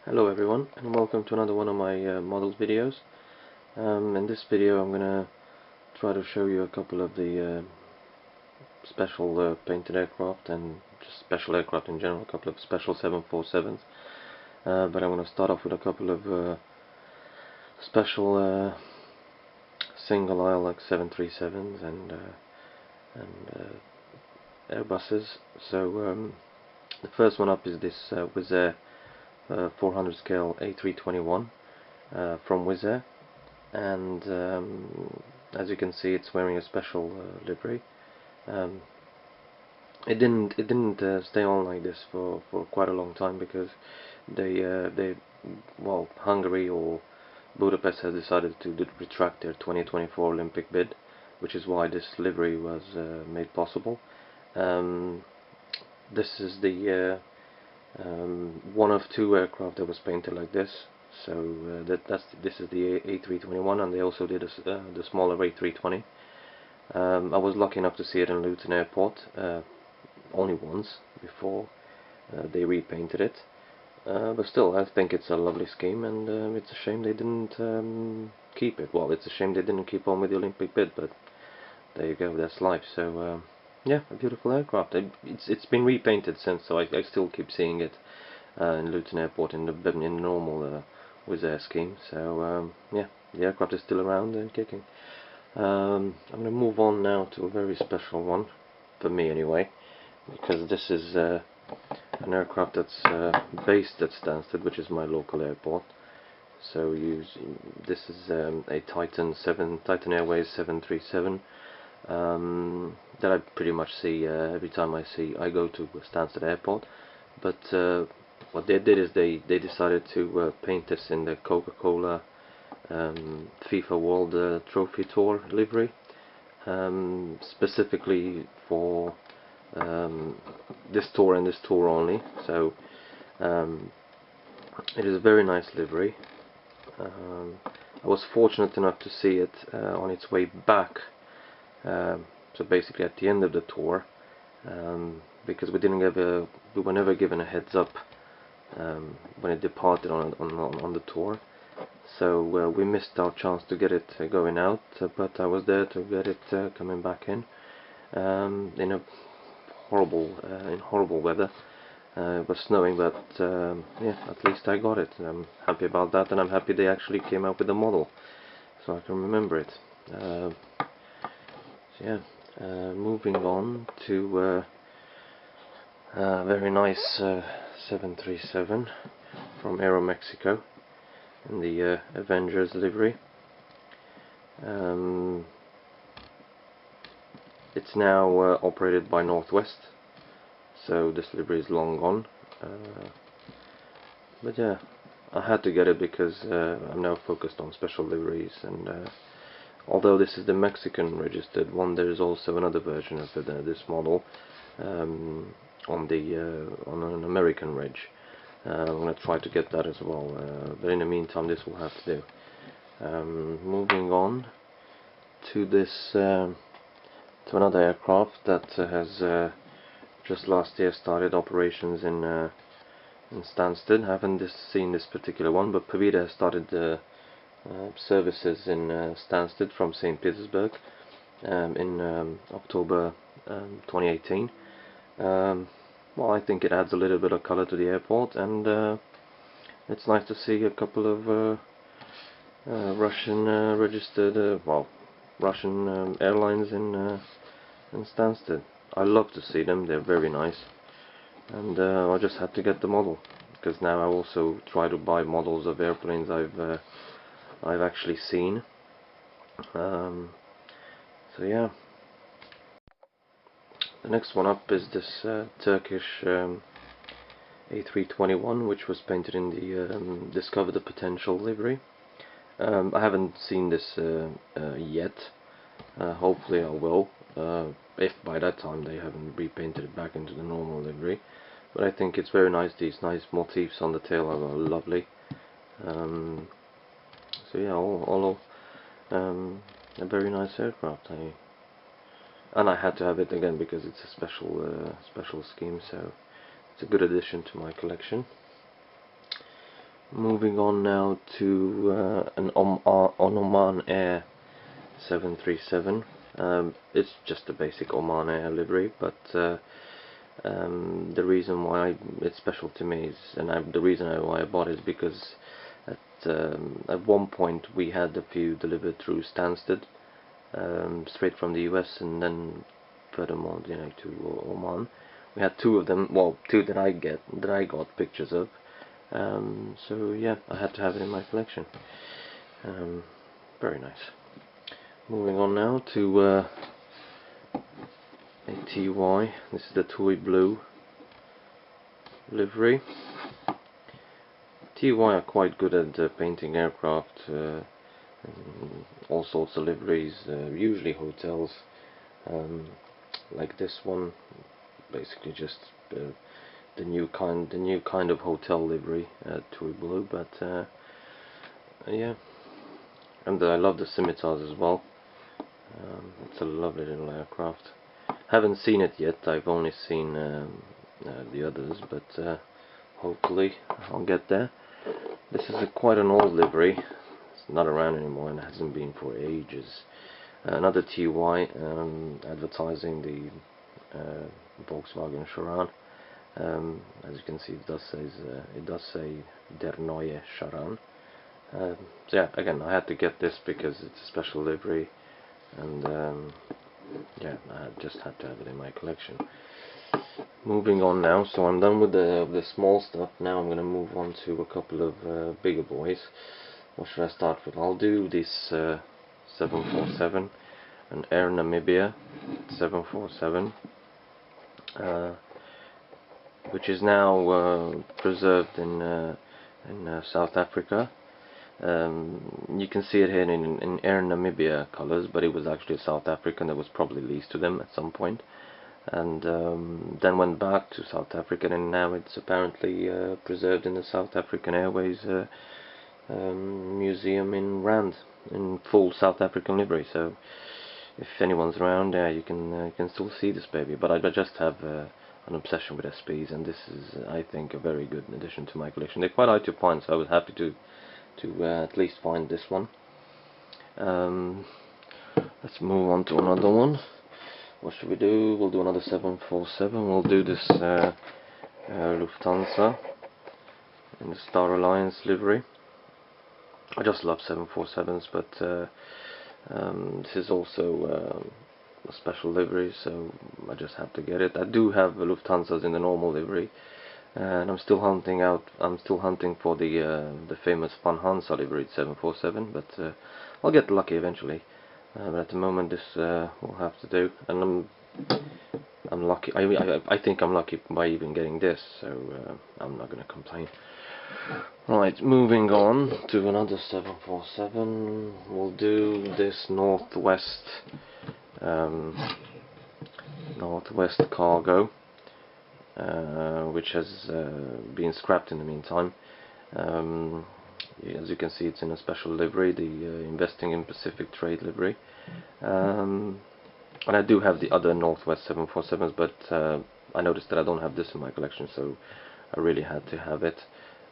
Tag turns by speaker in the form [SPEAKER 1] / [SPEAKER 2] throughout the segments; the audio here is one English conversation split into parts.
[SPEAKER 1] Hello everyone, and welcome to another one of my models videos. In this video I'm gonna try to show you a couple of the special painted aircraft and just special aircraft in general, a couple of special 747s. But I'm gonna start off with a couple of special single aisle like 737s and Airbuses. So the first one up is this Wizz Air 400 scale A321 from Wizz Air, and as you can see, it's wearing a special livery. Um, it didn't stay on like this for quite a long time because well, Hungary or Budapest has decided to retract their 2024 Olympic bid, which is why this livery was made possible. Um, this is the one of two aircraft that was painted like this. So this is the A321, and they also did the smaller A320. I was lucky enough to see it in Luton Airport only once before they repainted it. But still, I think it's a lovely scheme, and it's a shame they didn't keep it. Well, it's a shame they didn't keep on with the Olympic bid, but there you go, that's life. So yeah, a beautiful aircraft. It's been repainted since, so I still keep seeing it in Luton Airport in the normal Wizz Air scheme. So yeah, the aircraft is still around and kicking. I'm going to move on now to a very special one, for me anyway, because this is an aircraft that's based at Stansted, which is my local airport. So this is a Titan Airways 737 that I pretty much see every time I go to Stansted Airport. But what they did is they decided to paint this in the Coca-Cola FIFA World Trophy Tour livery, specifically for this tour and this tour only. So it is a very nice livery. I was fortunate enough to see it on its way back, so basically at the end of the tour, because we were never given a heads up when it departed on the tour. So we missed our chance to get it going out, but I was there to get it coming back in a horrible weather. It was snowing, but yeah, at least I got it. I'm happy about that, and I'm happy they actually came out with a model, so I can remember it. So yeah, moving on to a very nice 737 from Aeromexico in the Avengers livery. It's now operated by Northwest, so this livery is long gone. But yeah, I had to get it because I'm now focused on special liveries, and although this is the Mexican registered one, there is also another version of this model on an American reg. I'm going to try to get that as well, but in the meantime this will have to do. Moving on to this to another aircraft that has just last year started operations in Stansted. I haven't seen this particular one, but Pavida has started services in Stansted from St. Petersburg in October 2018. Well, I think it adds a little bit of color to the airport, and it's nice to see a couple of Russian registered, well, Russian airlines in Stansted. I love to see them, they're very nice, and I just had to get the model, because now I also try to buy models of airplanes I've actually seen. So yeah, the next one up is this Turkish A321, which was painted in the Discover the Potential livery. I haven't seen this yet. Hopefully I will, if by that time they haven't repainted it back into the normal livery. But I think it's very nice. These nice motifs on the tail are lovely. So yeah, all a very nice aircraft. And I had to have it again because it's a special scheme, so it's a good addition to my collection. Moving on now to an Oman Air 737. It's just a basic Oman Air livery, but the reason why it's special to me is, the reason why I bought it is because at one point we had a few delivered through Stansted, straight from the US, and then furthermore, to Oman. We had two of them, well, two that I got pictures of. So yeah, I had to have it in my collection. Very nice. Moving on now to a TY. This is the TUI blue livery. TY are quite good at painting aircraft, all sorts of liveries, usually hotels, like this one, basically just the new kind of hotel livery, TUI blue. But yeah, and I love the scimitars as well. It's a lovely little aircraft. Haven't seen it yet. I've only seen the others, but hopefully I'll get there. This is quite an old livery. It's not around anymore and hasn't been for ages. Another TY, advertising the Volkswagen Charan. As you can see, it does say Der Neue Charan. So yeah, again, I had to get this because it's a special livery, and yeah, I just had to have it in my collection. Moving on now, so I'm done with the small stuff. Now I'm going to move on to a couple of bigger boys. What should I start with? I'll do this 747, an Air Namibia 747, which is now preserved in South Africa. You can see it here in Air Namibia colors, but it was actually South African that was probably leased to them at some point, and then went back to South Africa, and now it's apparently preserved in the South African Airways museum in Rand, in full South African livery. So if anyone's around, you can still see this baby. But I just have an obsession with SPs, and this is, I think, a very good addition to my collection. They're quite hard to find, so I was happy to at least find this one. Let's move on to another one. What should we do? We'll do another 747. We'll do this Lufthansa in the Star Alliance livery. I just love 747s, but this is also a special livery, so I just have to get it. I do have Lufthansas in the normal livery, and I'm still hunting for the famous Van Hansa livery 747, but I'll get lucky eventually. But at the moment, this will have to do, and I'm lucky. I think I'm lucky by even getting this, so I'm not going to complain. Right, moving on to another 747. We'll do this Northwest cargo, which has been scrapped in the meantime. As you can see, it's in a special livery, the Investing in Pacific Trade livery. And I do have the other Northwest 747s, but I noticed that I don't have this in my collection, so I really had to have it.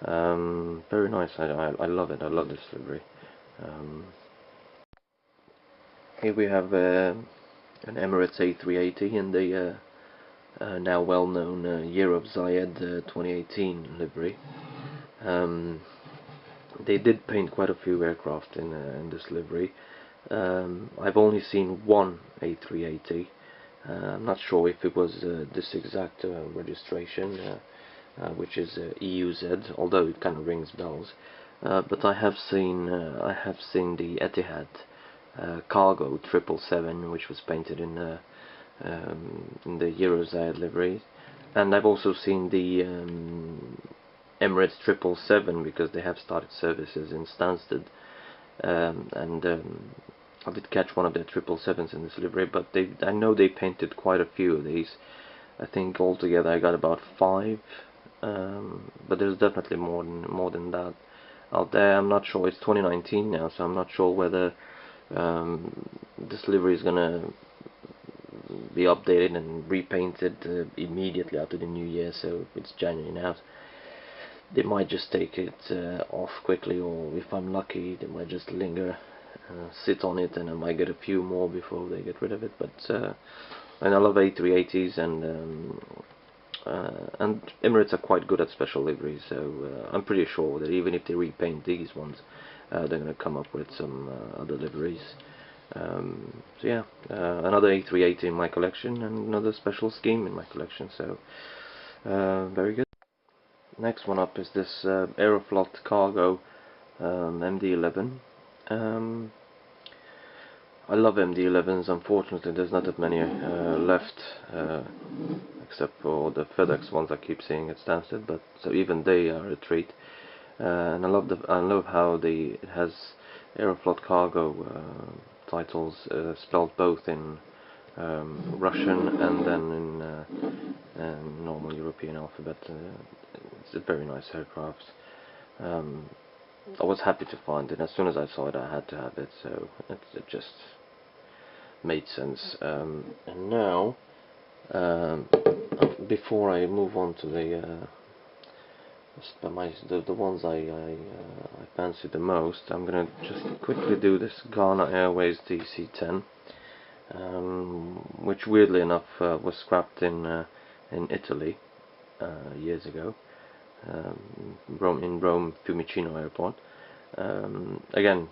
[SPEAKER 1] Very nice. I love it. I love this livery. Here we have an Emirates A380 in the now well-known Year of Zayed 2018 livery. They did paint quite a few aircraft in this livery. I've only seen one A380. I'm not sure if it was this exact registration, which is EUZ, although it kind of rings bells. But I have seen the Etihad cargo 777, which was painted in the Eurozayed livery, and I've also seen the Emirates 777, because they have started services in Stansted, and I did catch one of their 777s in this livery, but I know they painted quite a few of these. I think altogether I got about 5, but there's definitely more than that out there. I'm not sure. It's 2019 now, so I'm not sure whether this livery is gonna be updated and repainted immediately after the new year. So it's January now. they might just take it off quickly, or if I'm lucky they might just linger, sit on it, and I might get a few more before they get rid of it. But and I love A380s, and Emirates are quite good at special liveries, so I'm pretty sure that even if they repaint these ones, they're going to come up with some other liveries. So yeah, another A380 in my collection, and another special scheme in my collection, so very good. Next one up is this Aeroflot Cargo MD-11. Um, I love MD-11s. Unfortunately, there's not that many left, except for the FedEx ones I keep seeing at Stansted. But so even they are a treat. And I love how it has Aeroflot Cargo titles spelled both in Russian and then in normal European alphabet. It's a very nice aircraft. I was happy to find it. As soon as I saw it, I had to have it, so it just made sense. And now, before I move on to the ones I fancy the most, I'm gonna just quickly do this Ghana Airways DC-10, which weirdly enough was scrapped in Italy years ago, in Rome Fiumicino Airport. Again,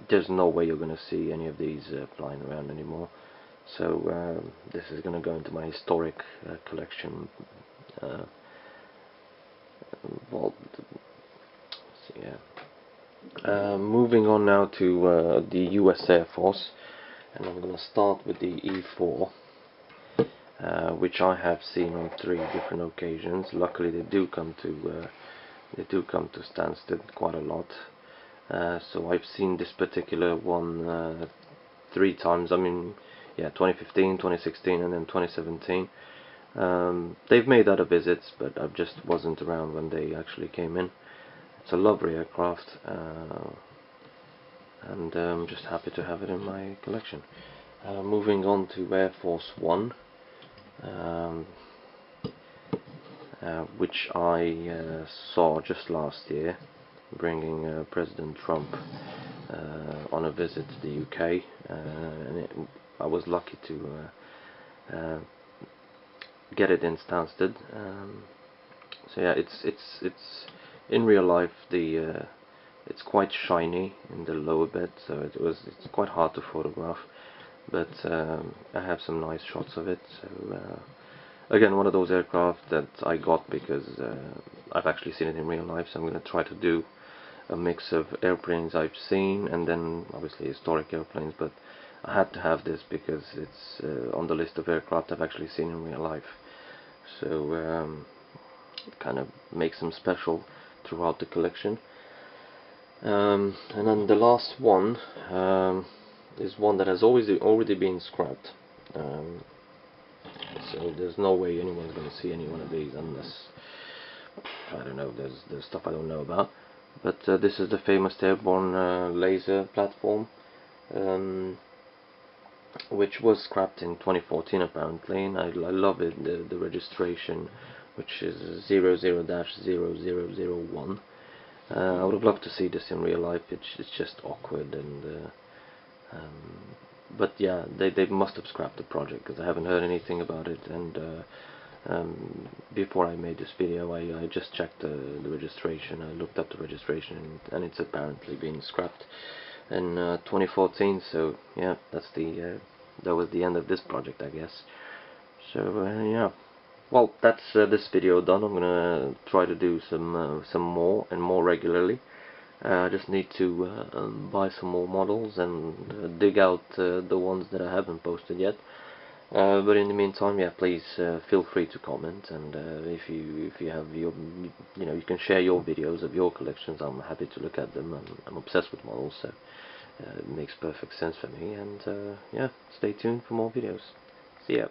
[SPEAKER 1] there's no way you're going to see any of these flying around anymore, so this is going to go into my historic collection. Well, so yeah. Moving on now to the US Air Force, and I'm going to start with the E4, which I have seen on 3 different occasions. Luckily, they do come to Stansted quite a lot. So I've seen this particular one 3 times. I mean, yeah, 2015, 2016, and then 2017. They've made other visits, but I just wasn't around when they actually came in. It's a lovely aircraft, and I'm just happy to have it in my collection. Moving on to Air Force One, which I saw just last year, bringing President Trump on a visit to the UK, and I was lucky to get it in Stansted. So yeah, it's in real life it's quite shiny in the lower bed, so it's quite hard to photograph, but I have some nice shots of it. So again, one of those aircraft that I got because I've actually seen it in real life, so I'm going to try to do a mix of airplanes I've seen and then obviously historic airplanes, but I had to have this because it's on the list of aircraft I've actually seen in real life. So it kind of makes them special throughout the collection. And then the last one is one that has already been scrapped. So there's no way anyone's going to see any one of these unless, I don't know, there's stuff I don't know about. But this is the famous airborne laser platform, which was scrapped in 2014 apparently, and I love it, the registration, which is 00-0001. I would have loved to see this in real life. It's just awkward, and but yeah, they must have scrapped the project because I haven't heard anything about it. And before I made this video, I just checked the registration. I looked up the registration, and it's apparently been scrapped in 2014. So yeah, that was the end of this project, I guess. So yeah. Well, that's this video done. I'm gonna try to do some more and more regularly. I just need to buy some more models and dig out the ones that I haven't posted yet. But in the meantime, yeah, please feel free to comment, and if you have your, you can share your videos of your collections. I'm happy to look at them. I'm obsessed with models, so it makes perfect sense for me. And yeah, stay tuned for more videos. See ya.